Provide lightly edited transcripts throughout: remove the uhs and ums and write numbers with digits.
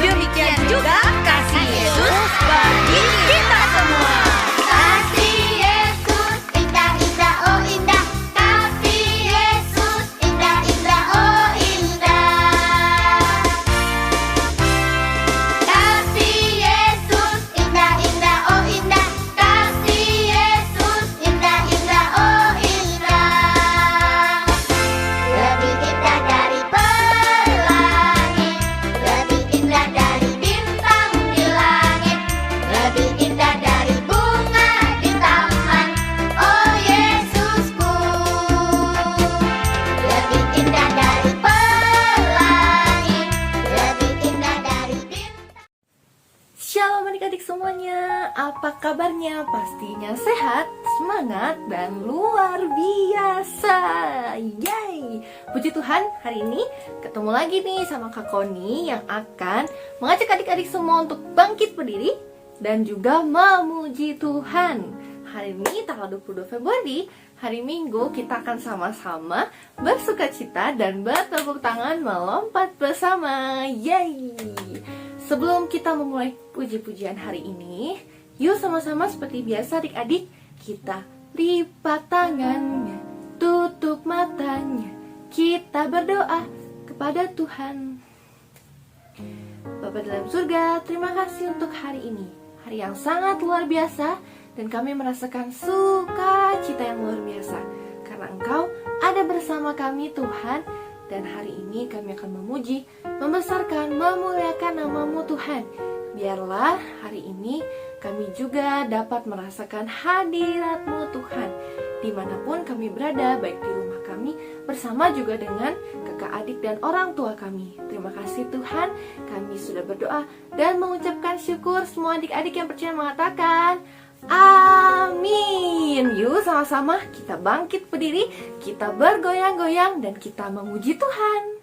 Demikian juga kasih Yesus bagi kita semua. Kasih Yesus indah-indah, oh indah. Kasih Yesus indah-indah, oh indah. Kasih Yesus indah-indah, oh indah. Kasih Yesus indah-indah, oh indah. Lebih indah dari pelangi, lebih indah dari bintang di langit, lebih indah dari bunga di taman. Oh Yesusku, lebih indah dari pelangi, lebih indah dari bintang. Shalom adik-adik semuanya, apa kabarnya? Pastinya sehat, semangat, dan luar biasa. Yay! Puji Tuhan, hari ini ketemu lagi nih sama Kak Koni yang akan mengajak adik-adik semua untuk bangkit berdiri dan juga memuji Tuhan. Hari ini tanggal 22 Februari, hari Minggu, kita akan sama-sama bersukacita dan bertepuk tangan melompat bersama. Yay! Sebelum kita memulai puji-pujian hari ini, yuk sama-sama seperti biasa adik-adik, kita lipat tangannya, tutup matanya, kita berdoa kepada Tuhan. Bapa dalam surga, terima kasih untuk hari ini, hari yang sangat luar biasa, dan kami merasakan sukacita yang luar biasa, karena Engkau ada bersama kami Tuhan. Dan hari ini kami akan memuji, membesarkan, memuliakan nama-Mu Tuhan. Biarlah hari ini kami juga dapat merasakan hadirat-Mu Tuhan, dimanapun kami berada, baik di rumah kami, bersama juga dengan kakak adik dan orang tua kami. Terima kasih Tuhan, kami sudah berdoa dan mengucapkan syukur. Semua adik-adik yang percaya mengatakan amin. Yuk sama-sama kita bangkit berdiri, kita bergoyang-goyang, dan kita memuji Tuhan.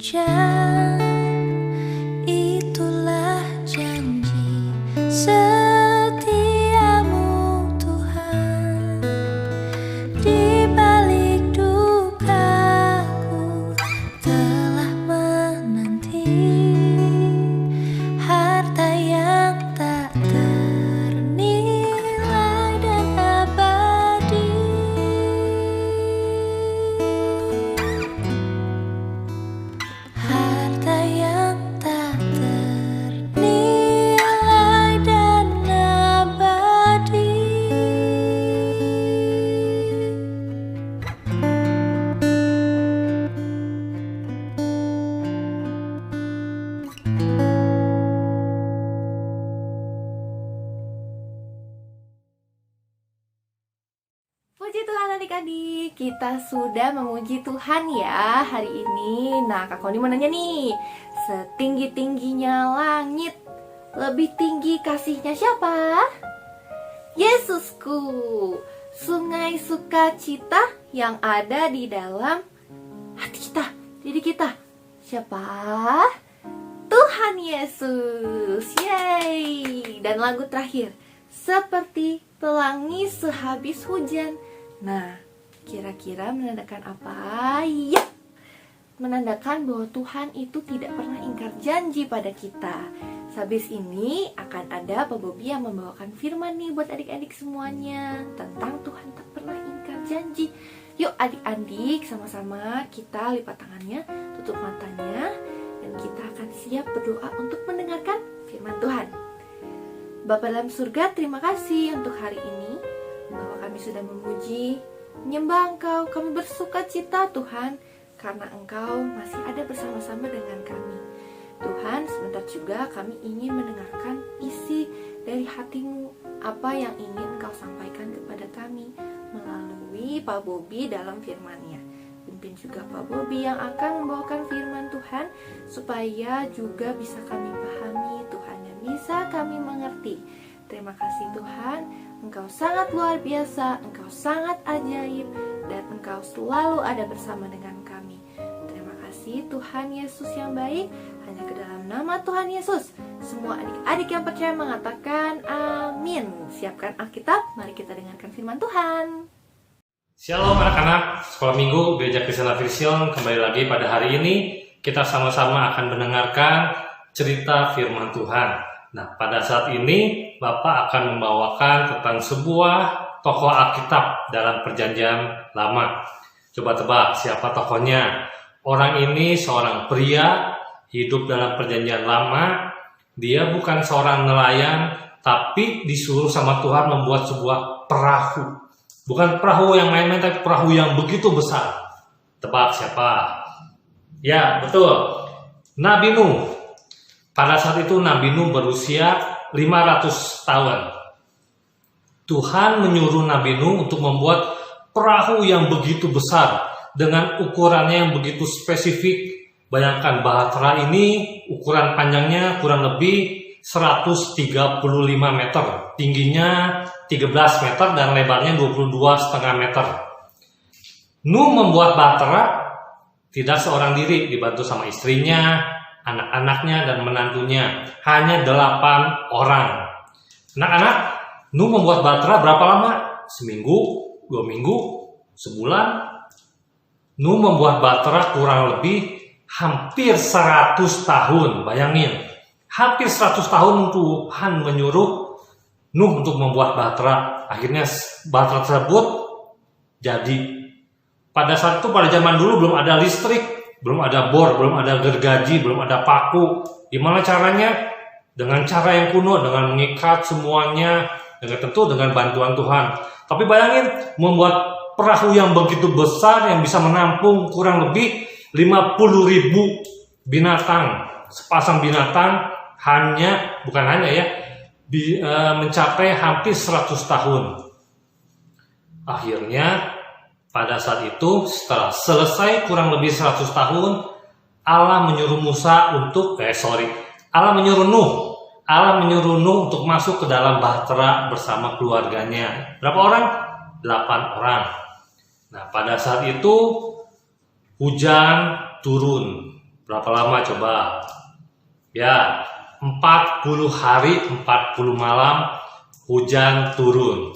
hujan, itulah janji setiamu Tuhan. Di balik dukaku telah menanti harta yang tak ternilai dan abadi. Harta yang tak ternilai dan abadi. Puji Tuhan adik-adik, kita sudah memuji Tuhan ya hari ini. Nah, Kak Koni mau nanya nih, setinggi-tingginya langit, lebih tinggi kasihnya siapa? Yesusku. Sungai sukacita yang ada di dalam hati kita, diri kita. Siapa? Tuhan Yesus. Yeay. Dan lagu terakhir, seperti pelangi sehabis hujan. Nah, kira-kira menandakan apa? Ya, menandakan bahwa Tuhan itu tidak pernah ingkar janji pada kita. Habis ini akan ada Pak Bobi yang membawakan firman nih buat adik-adik semuanya tentang Tuhan tak pernah ingkar janji. Yuk adik-adik, sama-sama kita lipat tangannya, tutup matanya, dan kita akan siap berdoa untuk mendengarkan firman Tuhan. Bapa dalam surga, terima kasih untuk hari ini, bahwa kami sudah memuji, menyembah Engkau. Kami bersuka cita Tuhan, karena Engkau masih ada bersama-sama dengan kami. Tuhan, sebentar juga kami ingin mendengarkan isi dari hati-Mu, apa yang ingin Engkau sampaikan kepada kami melalui Pak Bobi dalam firman-Nya. Pimpin juga Pak Bobi yang akan membawakan firman Tuhan, supaya juga bisa kami pahami Tuhan, dan bisa kami mengerti. Terima kasih Tuhan, Engkau sangat luar biasa, Engkau sangat ajaib, dan Engkau selalu ada bersama dengan kami. Terima kasih Tuhan Yesus yang baik. Hanya ke dalam nama Tuhan Yesus, semua adik-adik yang percaya mengatakan amin. Siapkan Alkitab, mari kita dengarkan firman Tuhan. Shalom anak-anak, Sekolah Minggu Gereja Kristen Vision. Kembali lagi pada hari ini, kita sama-sama akan mendengarkan cerita firman Tuhan. Nah, pada saat ini, Bapak akan membawakan tentang sebuah tokoh Alkitab dalam Perjanjian Lama. Coba tebak, siapa tokohnya? Orang ini seorang pria, hidup dalam Perjanjian Lama. Dia bukan seorang nelayan, tapi disuruh sama Tuhan membuat sebuah perahu. Bukan perahu yang main-main, tapi perahu yang begitu besar. Tebak siapa? Ya, betul. Nabi Nuh. Pada saat itu Nabi Nuh berusia 500 tahun. Tuhan menyuruh Nabi Nuh untuk membuat perahu yang begitu besar dengan ukurannya yang begitu spesifik. Bayangkan bahtera ini ukuran panjangnya kurang lebih 135 meter, tingginya 13 meter dan lebarnya 22,5 meter. Nuh membuat bahtera tidak seorang diri, dibantu sama istrinya, anak-anaknya dan menantunya, hanya 8 orang. Anak-anak, Nuh membuat bahtera berapa lama? Seminggu, 2 minggu, sebulan. Nuh membuat bahtera kurang lebih hampir 100 tahun, bayangin. Hampir 100 tahun Tuhan menyuruh Nuh untuk membuat bahtera. Akhirnya bahtera tersebut jadi. Pada saat itu, pada zaman dulu belum ada listrik, belum ada bor, belum ada gergaji, belum ada paku. Gimana caranya? Dengan cara yang kuno, dengan mengikat semuanya, tentu dengan bantuan Tuhan. Tapi bayangin, membuat perahu yang begitu besar yang bisa menampung kurang lebih 50.000 binatang. Sepasang binatang mencapai hampir 100 tahun. Akhirnya pada saat itu, setelah selesai kurang lebih 100 tahun, Allah menyuruh Nuh untuk masuk ke dalam bahtera bersama keluarganya. Berapa orang? 8 orang. Nah, pada saat itu hujan turun. Berapa lama coba? Ya, 40 hari 40 malam hujan turun.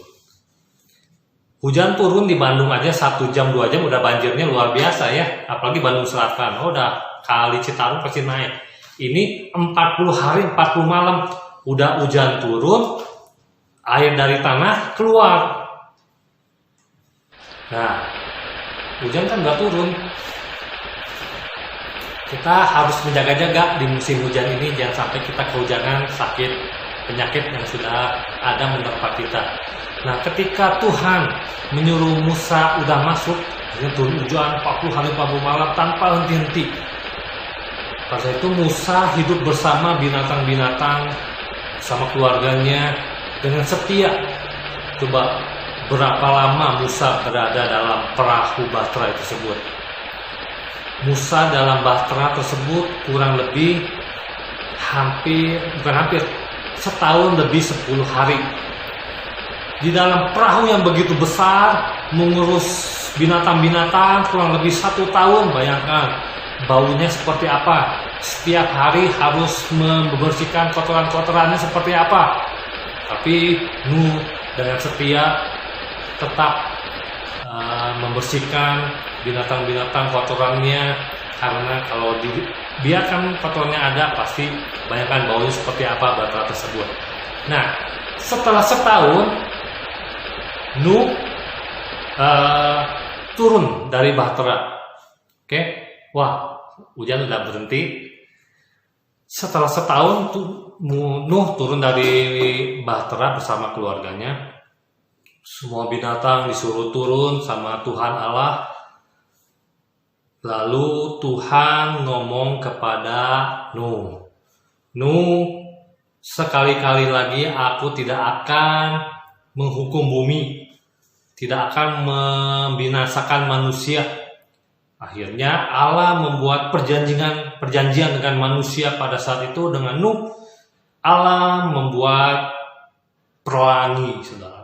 Hujan turun di Bandung aja 1 jam 2 jam udah banjirnya luar biasa ya. Apalagi Bandung Selatan. Oh, udah kali Citarum pasti naik. Ini 40 hari 40 malam udah hujan turun, air dari tanah keluar. Nah, hujan kan nggak turun. Kita harus menjaga-jaga di musim hujan ini, jangan sampai kita kehujanan, sakit, penyakit yang sudah ada menerpa kita. Nah, ketika Tuhan menyuruh Musa udah masuk, turun hujan 40 hari 40 malam tanpa henti-henti. Pada itu Musa hidup bersama binatang-binatang, sama keluarganya dengan setia. Coba berapa lama Musa berada dalam perahu bahtera tersebut? Musa dalam bahtera tersebut kurang lebih setahun lebih 10 hari. Di dalam perahu yang begitu besar, mengurus binatang-binatang kurang lebih 1 tahun. Bayangkan baunya seperti apa. Setiap hari harus membersihkan kotoran-kotorannya seperti apa. Tapi Nuh dengan setia tetap membersihkan binatang-binatang kotorannya, karena kalau dibiarkan kotorannya ada, pasti bayangkan baunya seperti apa bahtera tersebut. Nah, setelah setahun Nuh turun dari bahtera. Oke, wah, hujan udah berhenti. Setelah setahun Nuh turun dari bahtera bersama keluarganya. Semua binatang disuruh turun sama Tuhan Allah. Lalu Tuhan ngomong kepada Nuh, Nuh, sekali-kali lagi aku tidak akan menghukum bumi, tidak akan membinasakan manusia. Akhirnya Allah membuat perjanjian dengan manusia pada saat itu dengan Nuh. Allah membuat pelangi, saudara.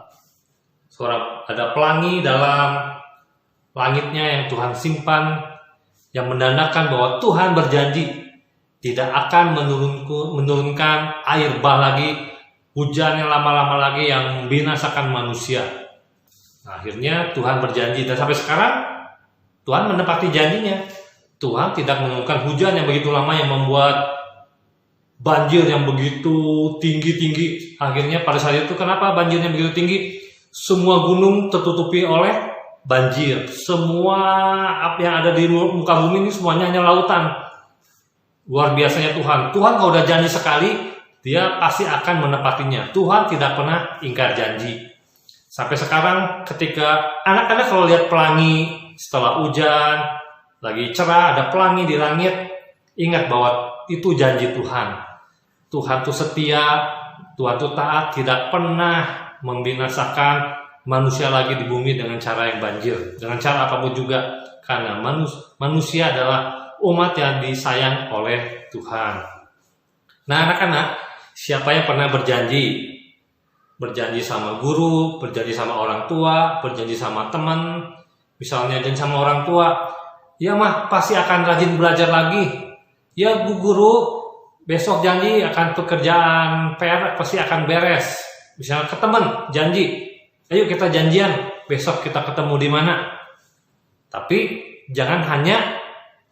Ada pelangi dalam langitnya yang Tuhan simpan, yang menandakan bahwa Tuhan berjanji tidak akan menurunkan air bah lagi, hujan yang lama-lama lagi yang membinasakan manusia. Nah, akhirnya Tuhan berjanji, dan sampai sekarang Tuhan menepati janjinya. Tuhan tidak menurunkan hujan yang begitu lama yang membuat banjir yang begitu tinggi-tinggi. Akhirnya pada saat itu kenapa banjirnya begitu tinggi? Semua gunung tertutupi oleh banjir. Semua apa yang ada di muka bumi ini semuanya hanya lautan. Luar biasanya Tuhan. Tuhan kalau udah janji sekali, dia pasti akan menepatinya. Tuhan tidak pernah ingkar janji. Sampai sekarang ketika anak-anak kalau lihat pelangi setelah hujan, lagi cerah, ada pelangi di langit, ingat bahwa itu janji Tuhan. Tuhan itu setia, Tuhan itu taat, tidak pernah membinasakan manusia lagi di bumi dengan cara yang banjir, dengan cara apapun juga, karena manusia adalah umat yang disayang oleh Tuhan. Nah, anak-anak, siapa yang pernah berjanji sama guru, berjanji sama orang tua, berjanji sama teman, misalnya janji sama orang tua, ya mah pasti akan rajin belajar lagi. Ya bu guru, besok janji akan pekerjaan PR pasti akan beres. Misalnya ke teman, janji, ayo kita janjian, besok kita ketemu di mana. Tapi jangan hanya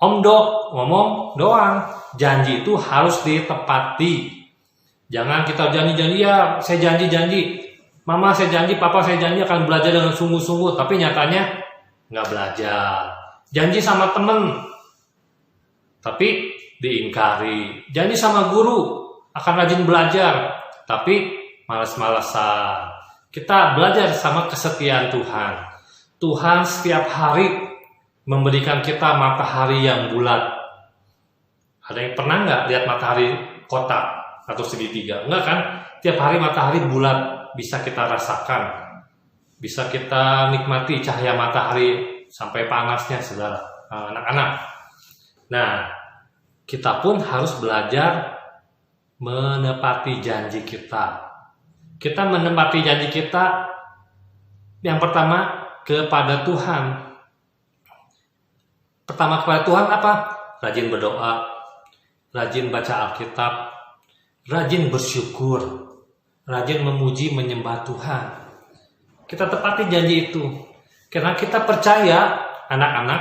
ngomong doang. Janji itu harus ditepati. Jangan kita janji-janji, ya saya janji, mama saya janji, papa saya janji akan belajar dengan sungguh-sungguh, tapi nyatanya nggak belajar. Janji sama temen, tapi diingkari. Janji sama guru akan rajin belajar, tapi malas-malasan. Kita belajar sama kesetiaan Tuhan. Tuhan setiap hari memberikan kita matahari yang bulat. Ada yang pernah nggak lihat matahari kotak atau segitiga? Enggak kan? Tiap hari matahari bulat, bisa kita rasakan, bisa kita nikmati cahaya matahari sampai panasnya, saudara, anak-anak. Nah, kita pun harus belajar menepati janji kita. Kita menepati janji kita yang pertama kepada Tuhan. Pertama kepada Tuhan apa? rajin berdoa, rajin baca Alkitab, rajin bersyukur, rajin memuji menyembah Tuhan. Kita tepati janji itu. Karena kita percaya, anak-anak,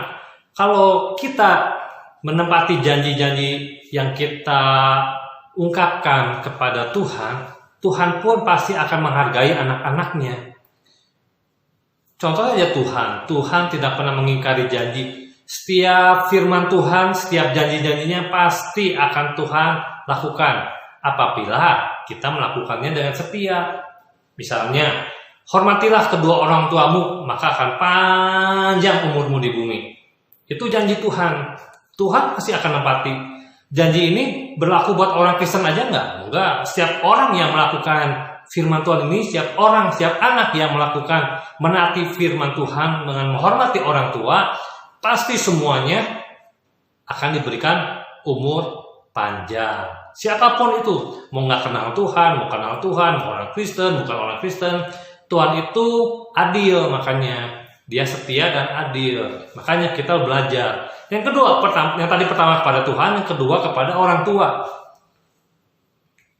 kalau kita menempati janji-janji yang kita ungkapkan kepada Tuhan, Tuhan pun pasti akan menghargai anak-anaknya. Contohnya aja Tuhan tidak pernah mengingkari janji. Setiap firman Tuhan, setiap janji-janjinya pasti akan Tuhan lakukan apabila kita melakukannya dengan setia. Misalnya, hormatilah kedua orang tuamu, maka akan panjang umurmu di bumi. Itu janji Tuhan. Tuhan pasti akan menepati. Janji ini berlaku buat orang Kristen aja enggak? Setiap orang yang melakukan firman Tuhan ini, setiap orang, setiap anak yang melakukan menaati firman Tuhan dengan menghormati orang tua, pasti semuanya akan diberikan umur panjang. Siapapun itu, mau nggak kenal Tuhan, mau kenal Tuhan, mau orang Kristen, bukan orang Kristen, Tuhan itu adil, makanya Dia setia dan adil. Makanya kita belajar. Yang kedua, yang tadi pertama kepada Tuhan, yang kedua kepada orang tua.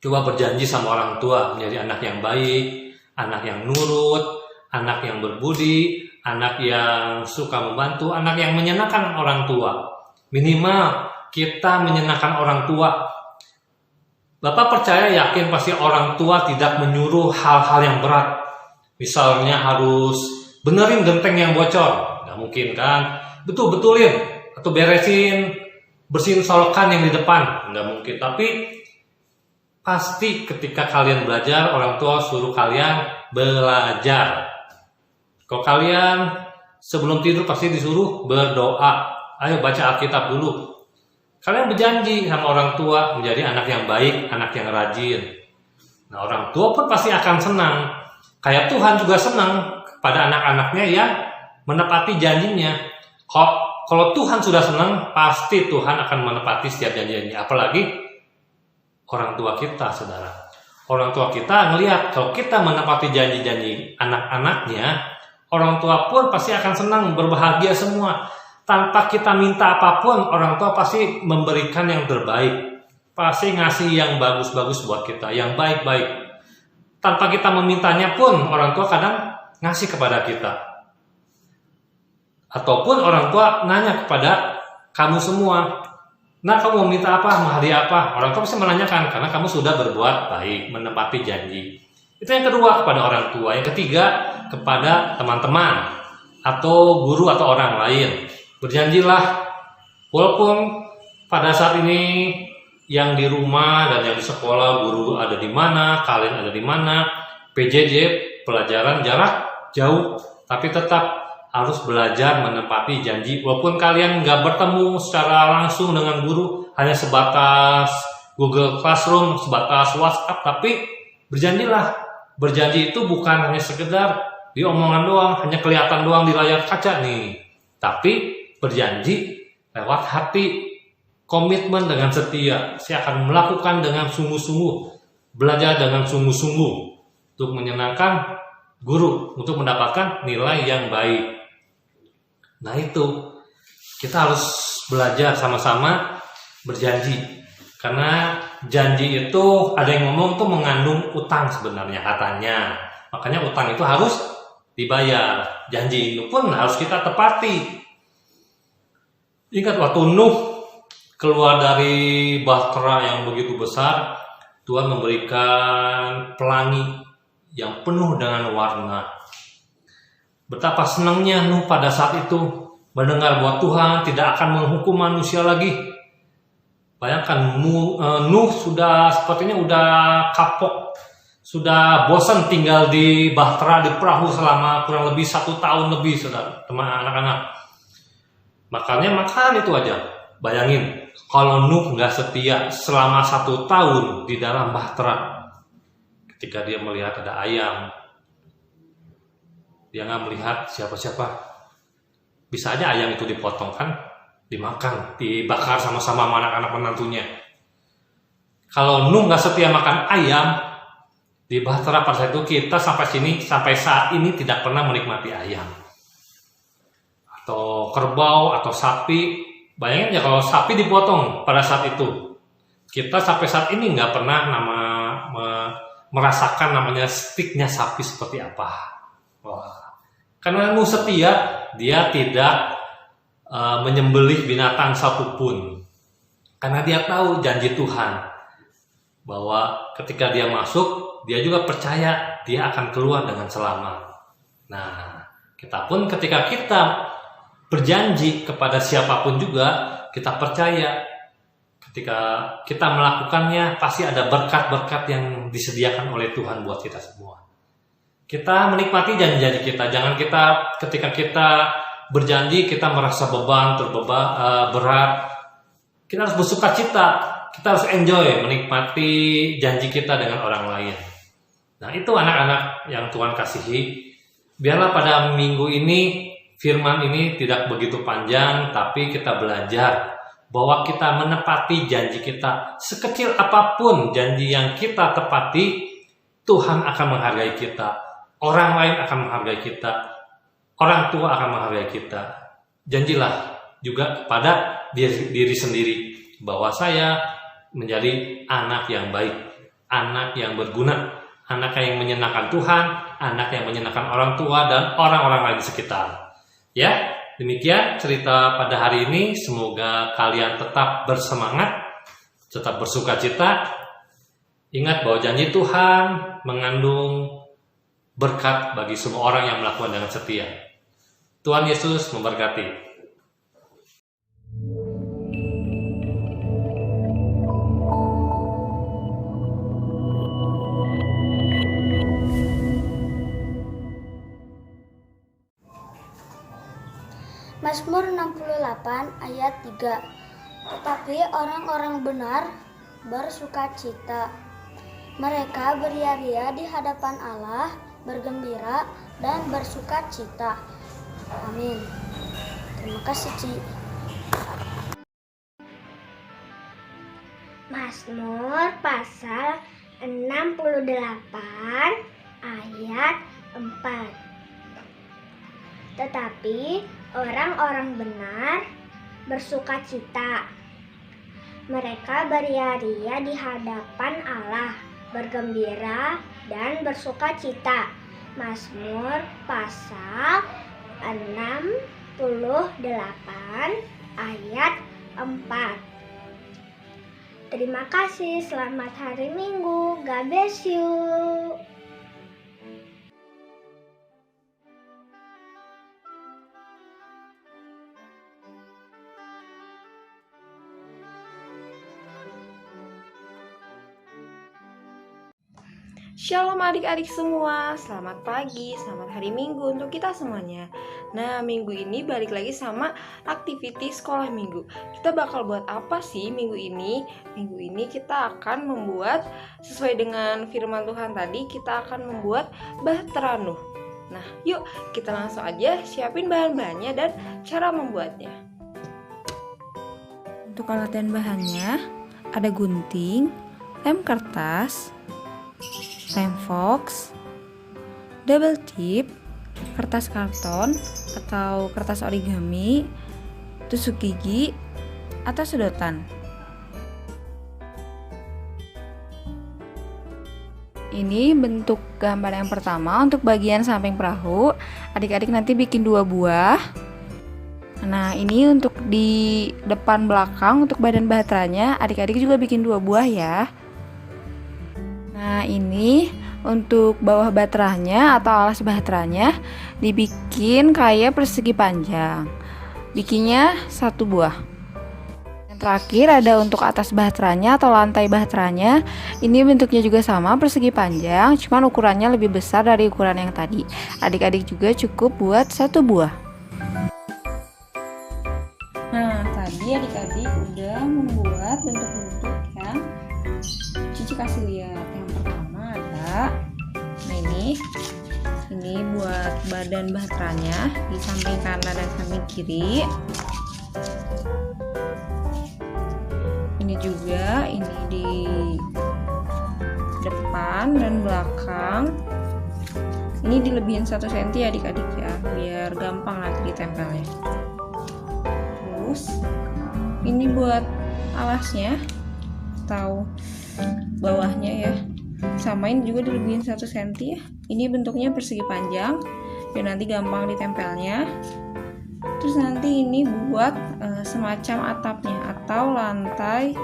Coba berjanji sama orang tua menjadi anak yang baik, anak yang nurut, anak yang berbudi, anak yang suka membantu, anak yang menyenangkan orang tua. Minimal kita menyenangkan orang tua. Bapak percaya, yakin pasti orang tua tidak menyuruh hal-hal yang berat. Misalnya harus benerin genteng yang bocor, nggak mungkin kan? Betulin atau bersihin solokan yang di depan, nggak mungkin. Tapi pasti ketika kalian belajar, orang tua suruh kalian belajar. Kalau kalian sebelum tidur pasti disuruh berdoa. Ayo baca Alkitab dulu. Kalian berjanji sama orang tua menjadi anak yang baik, anak yang rajin. Nah, orang tua pun pasti akan senang. Kayak Tuhan juga senang pada anak-anaknya yang menepati janjinya. Kalau Tuhan sudah senang, pasti Tuhan akan menepati setiap janjinya. Apalagi orang tua kita, saudara. Orang tua kita ngelihat kalau kita menepati janji-janji anak-anaknya, orang tua pun pasti akan senang, berbahagia semua. Tanpa kita minta apapun, orang tua pasti memberikan yang terbaik. Pasti ngasih yang bagus-bagus buat kita, yang baik-baik. Tanpa kita memintanya pun, orang tua kadang ngasih kepada kita. Ataupun orang tua nanya kepada kamu semua, nah kamu mau minta apa, mau hadiah apa? Orang tua pasti menanyakan, karena kamu sudah berbuat baik, menepati janji. Itu yang kedua kepada orang tua. Yang ketiga kepada teman-teman atau guru atau orang lain. Berjanjilah, walaupun pada saat ini yang di rumah dan yang di sekolah guru ada di mana, kalian ada di mana, PJJ, pelajaran jarak jauh, tapi tetap harus belajar menepati janji. Walaupun kalian nggak bertemu secara langsung dengan guru, hanya sebatas Google Classroom, sebatas WhatsApp, tapi berjanjilah. Berjanji itu bukan hanya sekedar di omongan doang, hanya kelihatan doang di layar kaca nih. Tapi berjanji lewat hati, komitmen dengan setia. Saya akan melakukan dengan sungguh-sungguh, belajar dengan sungguh-sungguh untuk menyenangkan guru, untuk mendapatkan nilai yang baik. Nah itu, kita harus belajar sama-sama berjanji. Karena janji itu, ada yang ngomong tuh mengandung utang sebenarnya katanya. Makanya utang itu harus dibayar. Janji itu pun harus kita tepati. Ingat waktu Nuh keluar dari bahtera yang begitu besar, Tuhan memberikan pelangi yang penuh dengan warna. Betapa senangnya Nuh pada saat itu mendengar bahwa Tuhan tidak akan menghukum manusia lagi. Bayangkan Nuh sudah sepertinya udah kapok, sudah bosan tinggal di bahtera, di perahu selama kurang lebih 1 tahun lebih, saudara, teman anak-anak. Makanya makan itu aja. Bayangin kalau Nuh nggak setia selama 1 tahun di dalam bahtera. Ketika dia melihat ada ayam, dia nggak melihat siapa-siapa. Bisa aja ayam itu dipotong kan, dimakan, dibakar sama-sama anak-anak menantunya. Kalau Nuh nggak setia makan ayam di bahtera pada saat itu, kita sampai saat ini tidak pernah menikmati ayam atau kerbau atau sapi. Bayangin ya kalau sapi dipotong pada saat itu. Kita sampai saat ini nggak pernah merasakan namanya stiknya sapi seperti apa. Wah. Karena Nuh setia, dia tidak menyembelih binatang satupun. Karena dia tahu janji Tuhan bahwa ketika dia masuk, dia juga percaya dia akan keluar dengan selamat. Nah, kita pun ketika kita berjanji kepada siapapun juga, kita percaya ketika kita melakukannya pasti ada berkat-berkat yang disediakan oleh Tuhan buat kita semua. Kita menikmati janji-janji kita. Jangan kita ketika kita berjanji kita merasa beban, berat. Kita harus bersuka cita. Kita harus enjoy menikmati janji kita dengan orang lain. Nah, itu anak-anak yang Tuhan kasihi. Biarlah pada minggu ini firman ini tidak begitu panjang, tapi kita belajar bahwa kita menepati janji kita. Sekecil apapun janji yang kita tepati, Tuhan akan menghargai kita. Orang lain akan menghargai kita. Orang tua akan menghargai kita. Janjilah juga kepada diri sendiri bahwa saya menjadi anak yang baik, anak yang berguna, anak yang menyenangkan Tuhan, anak yang menyenangkan orang tua dan orang-orang lain di sekitar. Ya, demikian cerita pada hari ini. Semoga kalian tetap bersemangat, tetap bersuka cita. Ingat bahwa janji Tuhan mengandung berkat bagi semua orang yang melakukan dengan setia. Tuhan Yesus memberkati. Mazmur 68 ayat 3. Tetapi orang-orang benar bersukacita. Mereka beria-ria di hadapan Allah, bergembira dan bersukacita. Amin. Terima kasih, Ci. Mazmur pasal 68 ayat 4. Tetapi orang-orang benar bersukacita. Mereka beria-ria di hadapan Allah, bergembira dan bersukacita. Mazmur pasal 68 ayat 4. Terima kasih, selamat hari Minggu. God bless you. Shalom adik-adik semua, selamat pagi, selamat hari Minggu untuk kita semuanya. Nah, minggu ini balik lagi sama aktiviti sekolah minggu. Kita bakal buat apa sih minggu ini? Minggu ini kita akan membuat, sesuai dengan firman Tuhan tadi, kita akan membuat bahtera Nuh. Nah, yuk kita langsung aja siapin bahan-bahannya dan cara membuatnya. Untuk alat dan bahannya ada gunting, lem kertas, lem fox, double tip, kertas karton atau kertas origami, tusuk gigi, atau sedotan. Ini bentuk gambar yang pertama untuk bagian samping perahu. Adik-adik nanti bikin 2 buah. Nah, ini untuk di depan belakang untuk badan bahteranya, adik-adik juga bikin 2 buah ya. Nah, ini untuk bawah bahteranya atau alas bahteranya dibikin kayak persegi panjang. Bikinnya 1 buah. Yang terakhir ada untuk atas bahteranya atau lantai bahteranya. Ini bentuknya juga sama, persegi panjang, cuman ukurannya lebih besar dari ukuran yang tadi. Adik-adik juga cukup buat 1 buah. Nah, tadi adik-adik udah membuat bentuk-bentuk yang Cici kasih lihat. Yang pertama ada, nah ini buat badan bahteranya di samping kanan dan samping kiri. Ini juga, ini di depan dan belakang. Ini dilebihin 1 cm adik-adik ya, biar gampang nanti ditempelnya. Terus ini buat alasnya atau bawahnya ya, samain juga dilebihin 1 cm ya. Ini bentuknya persegi panjang biar nanti gampang ditempelnya. Terus nanti ini buat semacam atapnya atau lantai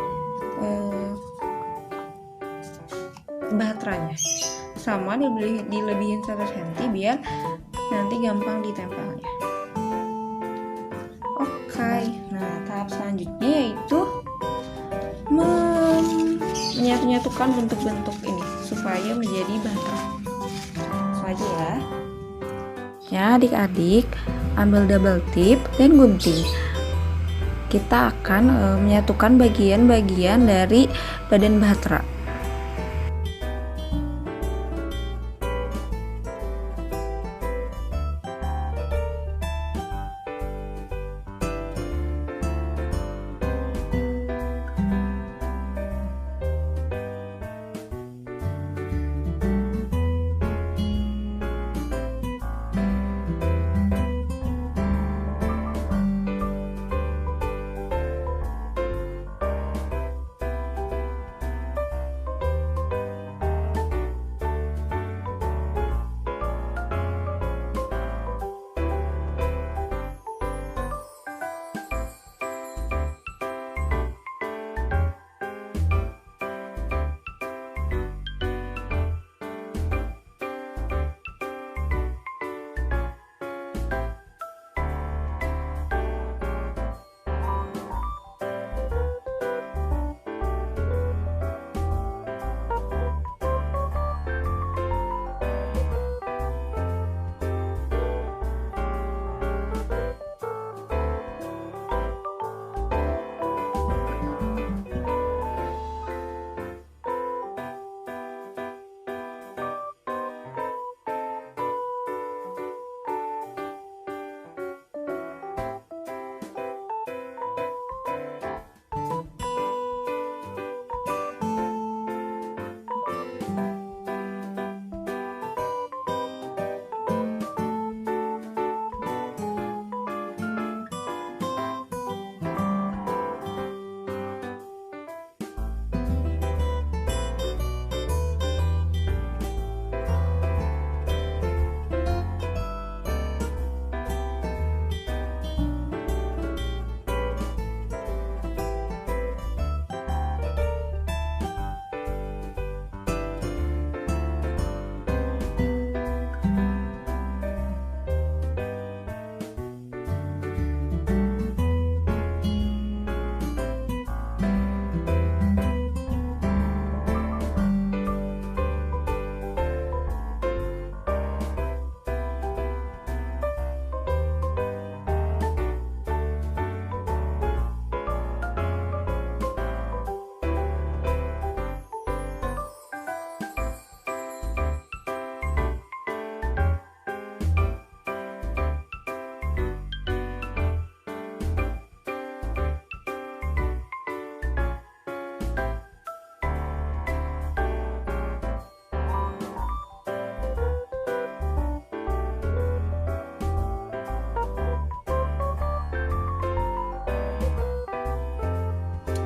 bahteranya, sama dilebihin 1 cm biar nanti gampang ditempelnya. Oke, nah tahap selanjutnya yaitu menyatukan bentuk-bentuk ini supaya menjadi bahtera. Langsung aja ya. Ya adik-adik, ambil double tip dan gunting. Kita akan menyatukan bagian-bagian dari badan bahtera.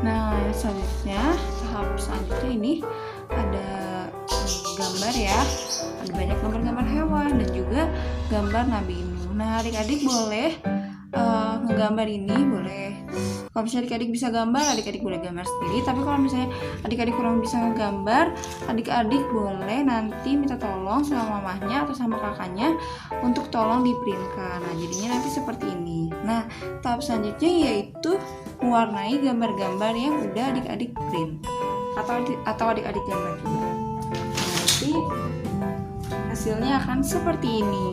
Nah, selanjutnya tahap selanjutnya ini ada gambar ya, ada banyak gambar-gambar hewan dan juga gambar Nabi Nuh. Nah, adik-adik boleh ngegambar ini, boleh. Kalau misalnya adik-adik bisa gambar, adik-adik boleh gambar sendiri. Tapi kalau misalnya adik-adik kurang bisa ngegambar, adik-adik boleh nanti minta tolong sama mamahnya atau sama kakaknya untuk tolong diprintkan. Nah, jadinya nanti seperti ini. Nah, tahap selanjutnya yaitu mewarnai gambar-gambar yang udah adik-adik print atau adik-adik gambar juga. Nah, nanti hasilnya akan seperti ini.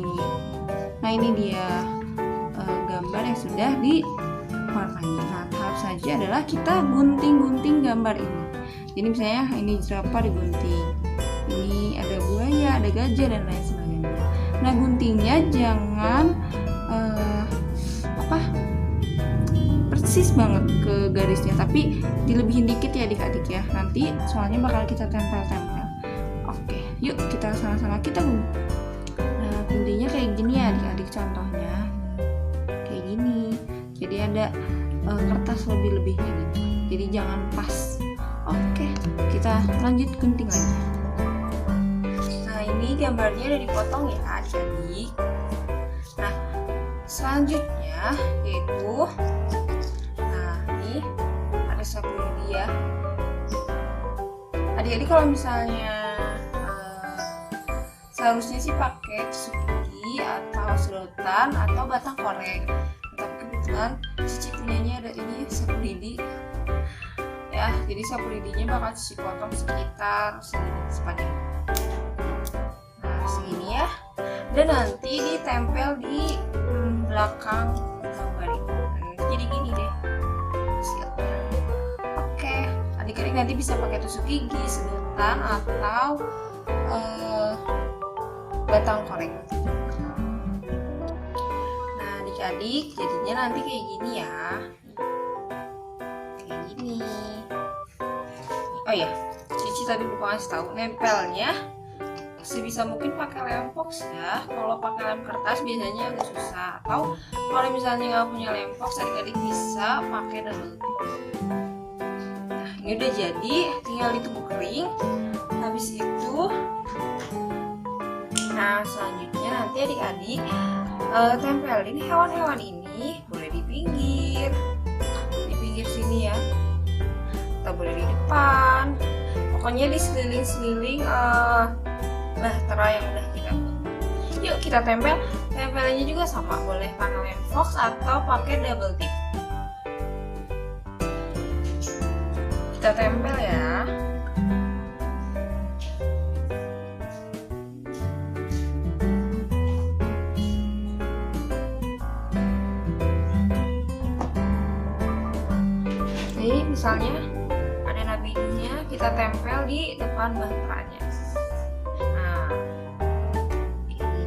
Nah, ini dia gambar yang sudah diwarnai. Nah, tahap selanjutnya adalah kita gunting-gunting gambar ini. Jadi misalnya ini jerapah digunting, ini ada buaya, ada gajah dan lain sebagainya. Nah, guntingnya jangan persis banget ke garisnya, tapi dilebihin dikit ya adik-adik ya. Nanti soalnya bakal kita tempel-tempel. Oke, yuk kita sama-sama kita gunting. Nah, guntingnya kayak gini ya adik-adik, contohnya kayak gini. Jadi ada kertas lebih-lebihnya gitu. Jadi jangan pas. Oke, kita lanjut gunting lagi. Nah, ini gambarnya udah dipotong ya adik-adik. Nah, selanjutnya yaitu ini ada sapu lidi ya. Adik-adik kalau misalnya seharusnya sih pakai tusuk gigi atau sedotan atau batang korek. Tapi kebetulan Cici punyanya ada ini sapu lidi. Ya, jadi sapu lidinya bakal Cici potong sekitar segini sepanjang. Nah, segini ya. Dan nanti ditempel di belakang gambar ini. Jadi gini deh hasilnya. Oke, adik-adik nanti bisa pakai tusuk gigi, sedotan atau batang korek. Nah, adik-adik jadinya nanti kayak gini ya. Kayak gini. Oh ya, Cici tadi lupa ngasih tahu, nempelnya sebisa mungkin pakai lem box ya. Kalau pakai lem kertas biasanya agak susah. Atau kalau misalnya nggak punya lem box, adik-adik bisa pakai double tip. Nah, ini udah jadi, tinggal ditunggu kering. Habis itu, nah selanjutnya nanti adik-adik tempelin hewan-hewan ini, boleh di pinggir sini ya, atau boleh di depan. Pokoknya di seliling-seliling bahtera yang udah kita buat. Yuk kita tempelannya juga sama, boleh pakai lem box atau pakai double tip. Kita tempel ya. Jadi misalnya ada nabi hidungnya, kita tempel di depan bahteranya. Nah, ini.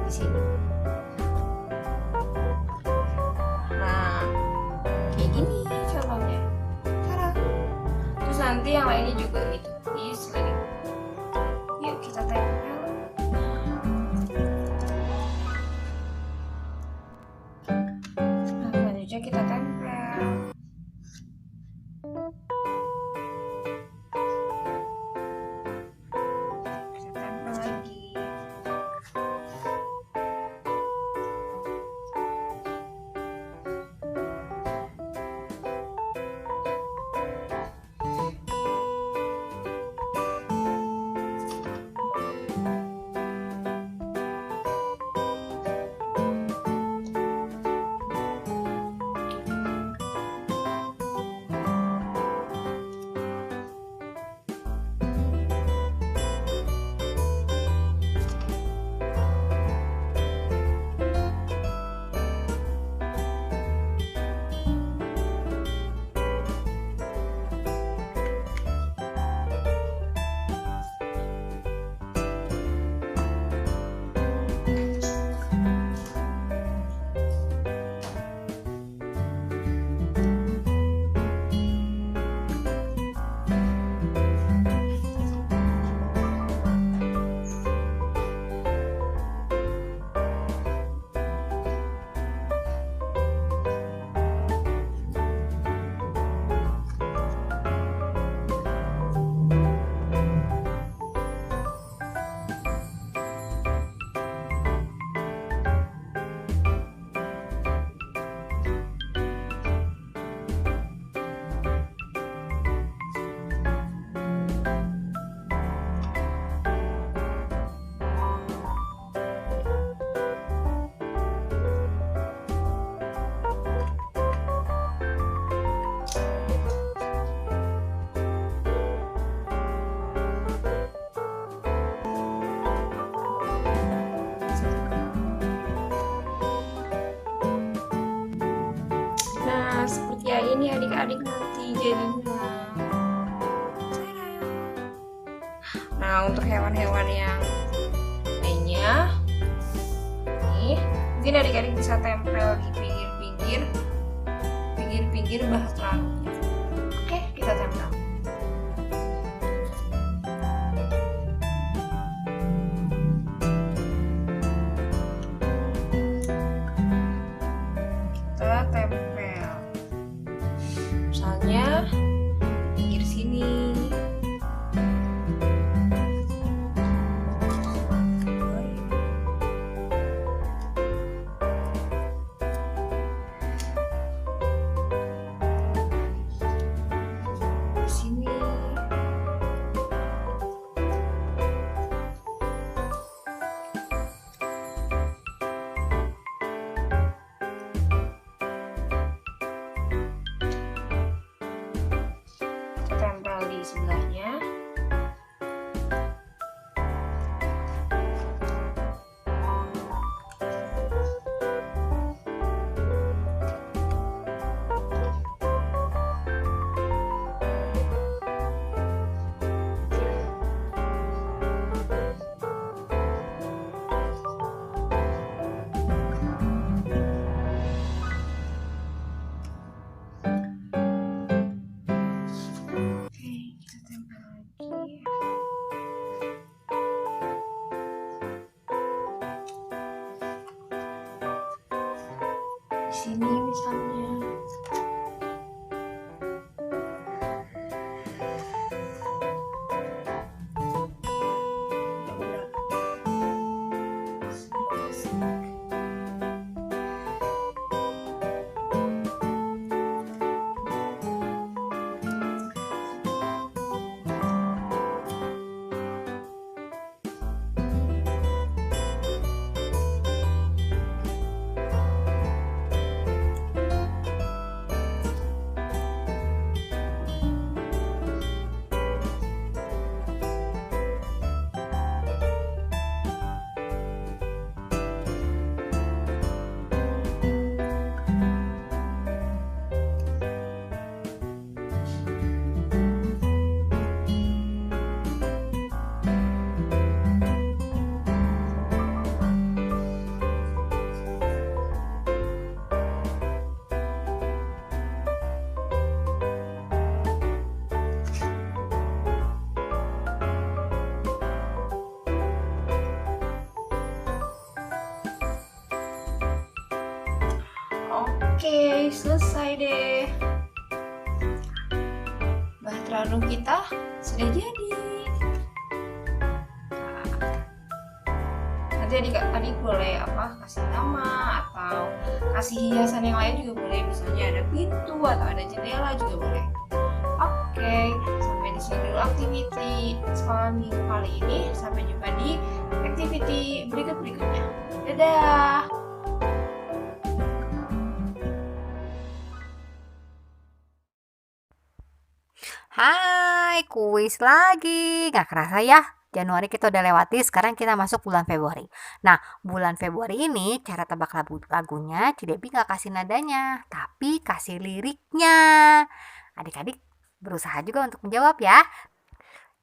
Di sini. Nah, kayak gini contohnya. Terus nanti yang lainnya juga gitu, di seliling. Yuk kita tempel. Nah, selanjutnya kita tempel. Kita tempel lagi. Seperti ini adik-adik nanti jadinya. Nah, untuk hewan-hewan yang lainnya, nih, mungkin adik-adik bisa tempel di pinggir bahtran. Oke, kita tempel. Kita tempel. Misalnya pinggir sini. Sini. Tempel di sebelahnya. Oke, kita tempel lagi. Di sini misalnya. Oke, selesai deh. Bahtranum kita sudah jadi. Nanti adik-adik boleh kasih nama atau kasih hiasan yang lain juga boleh. Misalnya ada pintu atau ada jendela juga boleh. Oke, sampai di sini dulu aktiviti sekolah minggu kali ini. Sampai jumpa di aktiviti berikutnya. Dadah. Hai, kuis lagi. Gak kerasa ya, Januari kita udah lewati, sekarang kita masuk bulan Februari. Nah, bulan Februari ini cara tebak lagunya Cidebi gak kasih nadanya, tapi kasih liriknya. Adik-adik berusaha juga untuk menjawab ya.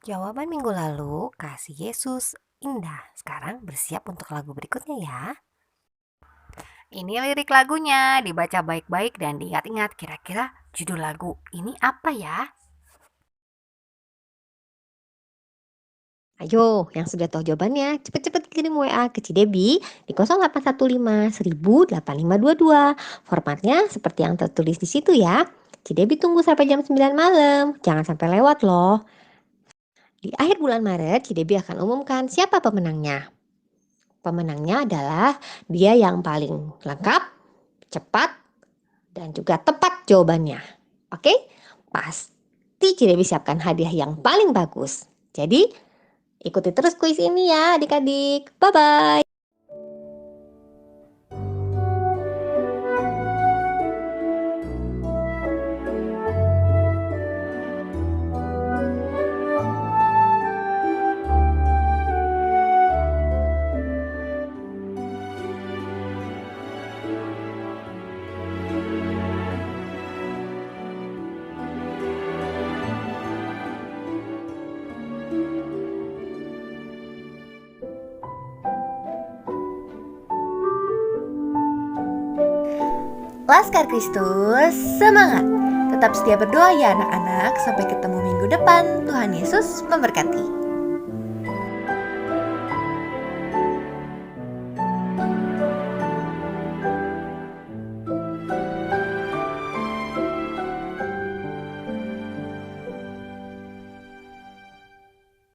Jawaban minggu lalu, kasih Yesus indah. Sekarang bersiap untuk lagu berikutnya ya. Ini lirik lagunya, dibaca baik-baik dan diingat-ingat kira-kira judul lagu ini apa ya? Ayo, yang sudah tahu jawabannya, cepet-cepet kirim WA ke Cidebi di 0815 1000 8522. Formatnya seperti yang tertulis di situ ya. Cidebi tunggu sampai jam 9 malam, jangan sampai lewat loh. Di akhir bulan Maret, Cidebi akan umumkan siapa pemenangnya. Pemenangnya adalah dia yang paling lengkap, cepat, dan juga tepat jawabannya. Oke? Pasti Cidebi siapkan hadiah yang paling bagus. Jadi, ikuti terus kuis ini ya adik-adik. Bye-bye. Laskar Kristus, semangat! Tetap setia berdoa ya anak-anak. Sampai ketemu minggu depan. Tuhan Yesus memberkati.